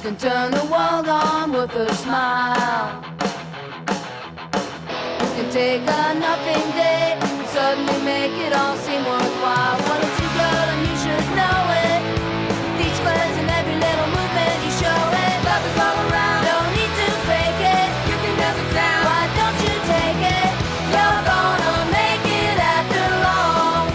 can turn the world on with a smile. You can take a nothing day and suddenly make it all seem worthwhile. Well, it's your girl and you should know it. With each glance and every little movement you show it. Love is all around, don't need to fake it. You can never down, why don't you take it? You're gonna make it after all.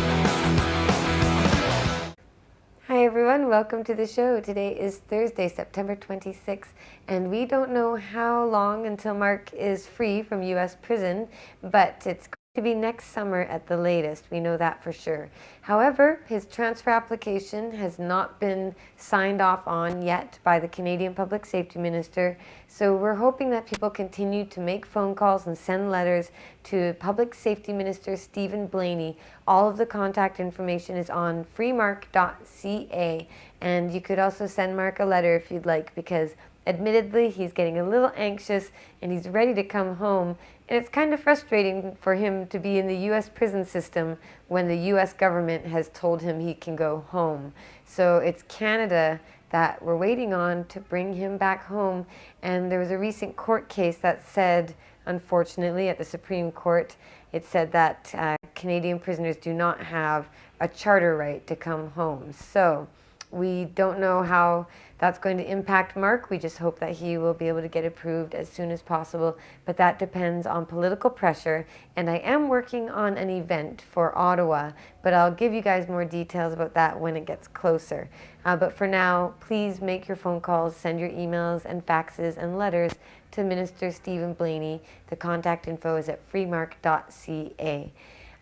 Hi everyone, welcome to the show. Today is Thursday, September 26th, and we don't know how long until Marc is free from U.S. prison, but it's going to be next summer at the latest. We know that for sure. However, his transfer application has not been signed off on yet by the Canadian Public Safety Minister, so we're hoping that people continue to make phone calls and send letters to Public Safety Minister Steven Blaney. All of the contact information is on FreeMarc.ca, and you could also send Marc a letter if you'd like, because admittedly he's getting a little anxious and he's ready to come home, and it's kind of frustrating for him to be in the U.S. prison system when the U.S. government has told him he can go home. So it's Canada that we're waiting on to bring him back home, and there was a recent court case that said, unfortunately, at the Supreme Court, it said that Canadian prisoners do not have a charter right to come home. So we don't know how that's going to impact Marc. We just hope that he will be able to get approved as soon as possible, but that depends on political pressure, and I am working on an event for Ottawa, but I'll give you guys more details about that when it gets closer. But for now, please make your phone calls, send your emails and faxes and letters to Minister Steven Blaney. The contact info is at freemarc.ca.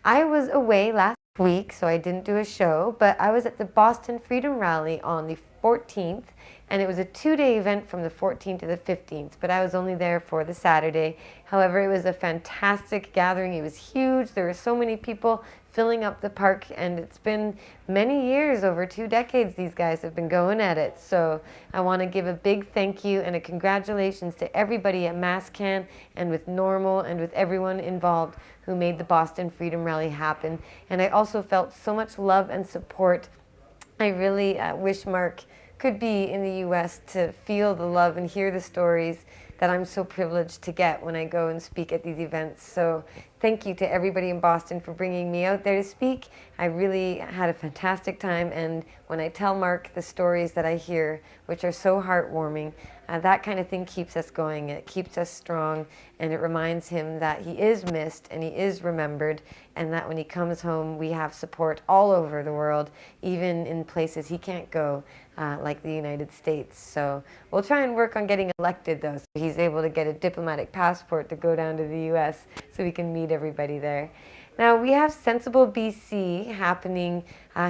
I was away last week, so I didn't do a show, but I was at the Boston Freedom Rally on the 14th, and it was a two-day event from the 14th to the 15th, but I was only there for the Saturday. However, it was a fantastic gathering. It was huge. There were so many people filling up the park, and it's been many years, over 2 decades these guys have been going at it. So I want to give a big thank you and a congratulations to everybody at MassCan and with Normal and with everyone involved who made the Boston Freedom Rally happen. And I also felt so much love and support. I really wish Marc could be in the U.S. to feel the love and hear the stories that I'm so privileged to get when I go and speak at these events. So thank you to everybody in Boston for bringing me out there to speak. I really had a fantastic time, and when I tell Marc the stories that I hear, which are so heartwarming, that kind of thing keeps us going. It keeps us strong, and it reminds him that he is missed and he is remembered, and that when he comes home, we have support all over the world, even in places he can't go, like the United States. So we'll try and work on getting elected, though, so he's able to get a diplomatic passport to go down to the U.S. so we can meet everybody there. Now, we have Sensible BC happening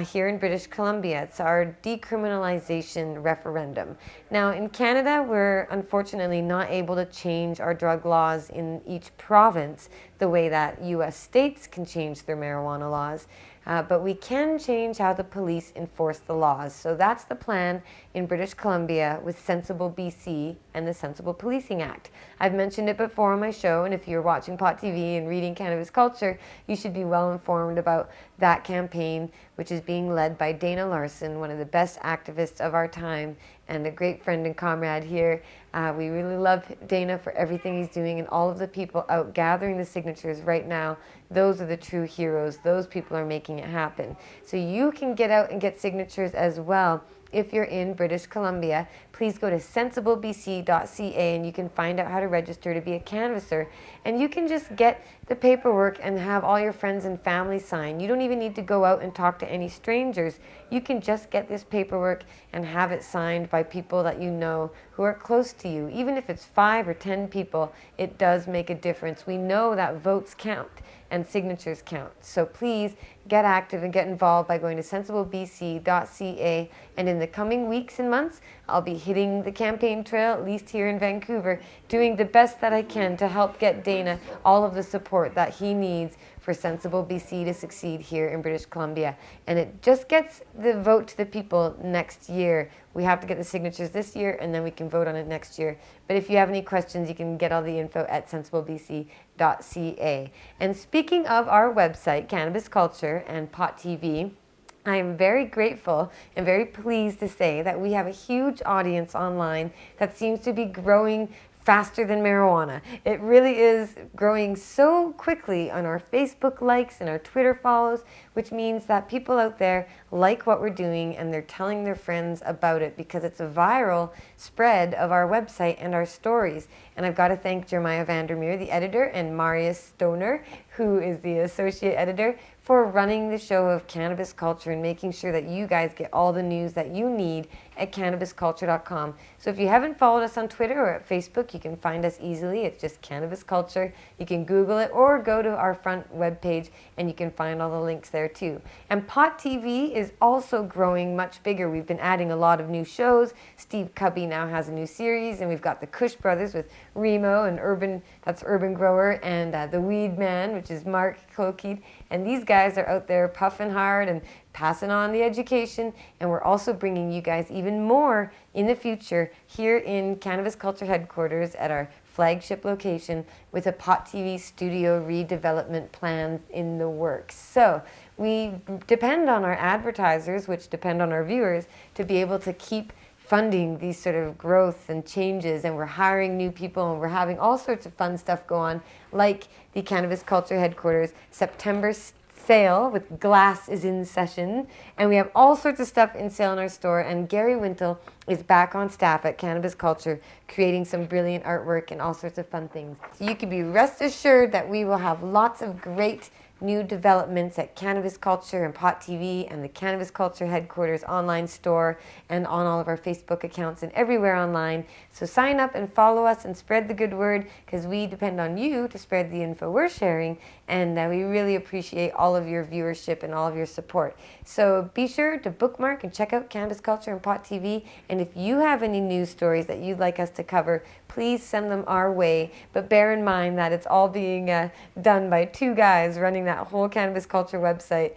here in British Columbia. It's our decriminalization referendum. Now, in Canada, we're unfortunately not able to change our drug laws in each province the way that U.S. states can change their marijuana laws. But we can change how the police enforce the laws. So that's the plan in British Columbia with Sensible BC and the Sensible Policing Act. I've mentioned it before on my show, and if you're watching Pot TV and reading Cannabis Culture, you should be well informed about that campaign, which is being led by Dana Larson, one of the best activists of our time and a great friend and comrade here. We really love Dana for everything he's doing, and all of the people out gathering the signatures right now. Those are the true heroes. Those people are making it happen. So you can get out and get signatures as well. If you're in British Columbia, please go to sensiblebc.ca and you can find out how to register to be a canvasser. And you can just get the paperwork and have all your friends and family sign. You don't even need to go out and talk to any strangers. You can just get this paperwork and have it signed by people that you know who are close to you. Even if it's 5 or 10 people, it does make a difference. We know that votes count and signatures count. So please get active and get involved by going to sensiblebc.ca. And in the coming weeks and months, I'll be hitting the campaign trail, at least here in Vancouver, doing the best that I can to help get Dana all of the support that he needs for Sensible BC to succeed here in British Columbia. And it just gets the vote to the people next year. We have to get the signatures this year, and then we can vote on it next year. But if you have any questions, you can get all the info at sensiblebc.ca. And speaking of our website, Cannabis Culture and Pot TV, I am very grateful and very pleased to say that we have a huge audience online that seems to be growing faster than marijuana. It really is growing so quickly on our Facebook likes and our Twitter follows, which means that people out there like what we're doing and they're telling their friends about it because it's a viral spread of our website and our stories. And I've got to thank Jeremiah Vandermeer, the editor, and Marius Stoner, who is the associate editor, for running the show of cannabis culture and making sure that you guys get all the news that you need at cannabisculture.com. So if you haven't followed us on Twitter or at Facebook, you can find us easily. It's just Cannabis Culture. You can Google it or go to our front webpage and you can find all the links there too. And Pot TV is also growing much bigger. We've been adding a lot of new shows. Steve Cubby now has a new series, and we've got the Kush Brothers with Remo and Urban Grower, and the Weed Man, which is Marc Clokeed. And these guys are out there puffing hard and passing on the education, and we're also bringing you guys even more in the future here in Cannabis Culture headquarters at our flagship location with a Pot TV studio redevelopment plan in the works. So we depend on our advertisers, which depend on our viewers, to be able to keep funding these sort of growth and changes, and we're hiring new people, and we're having all sorts of fun stuff go on, like the Cannabis Culture headquarters September sale with glass is in session, and we have all sorts of stuff in sale in our store, and Gary Wintle is back on staff at Cannabis Culture creating some brilliant artwork and all sorts of fun things. So you can be rest assured that we will have lots of great new developments at Cannabis Culture and Pot TV and the Cannabis Culture headquarters online store and on all of our Facebook accounts and everywhere online. So sign up and follow us and spread the good word, because we depend on you to spread the info we're sharing, and we really appreciate all of your viewership and all of your support. So be sure to bookmark and check out Cannabis Culture and Pot TV, and if you have any news stories that you'd like us to cover, please send them our way. But bear in mind that it's all being done by two guys running that whole Cannabis Culture website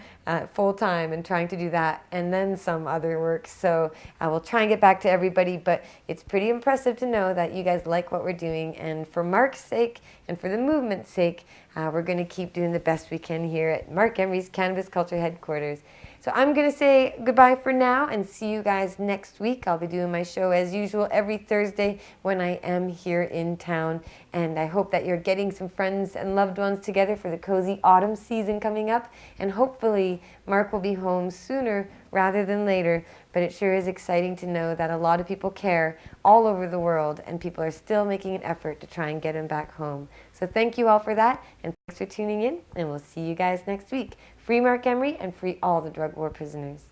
full time and trying to do that and then some other work. So we'll try and get back to everybody, but it's pretty impressive to know that you guys like what we're doing. And for Marc's sake and for the movement's sake, we're going to keep doing the best we can here at Marc Emery's Cannabis Culture headquarters. So I'm going to say goodbye for now and see you guys next week. I'll be doing my show as usual every Thursday when I am here in town. And I hope that you're getting some friends and loved ones together for the cozy autumn season coming up. And hopefully Marc will be home sooner rather than later. But it sure is exciting to know that a lot of people care all over the world, and people are still making an effort to try and get him back home. So thank you all for that, and thanks for tuning in, and we'll see you guys next week. Free Marc Emery and free all the drug war prisoners.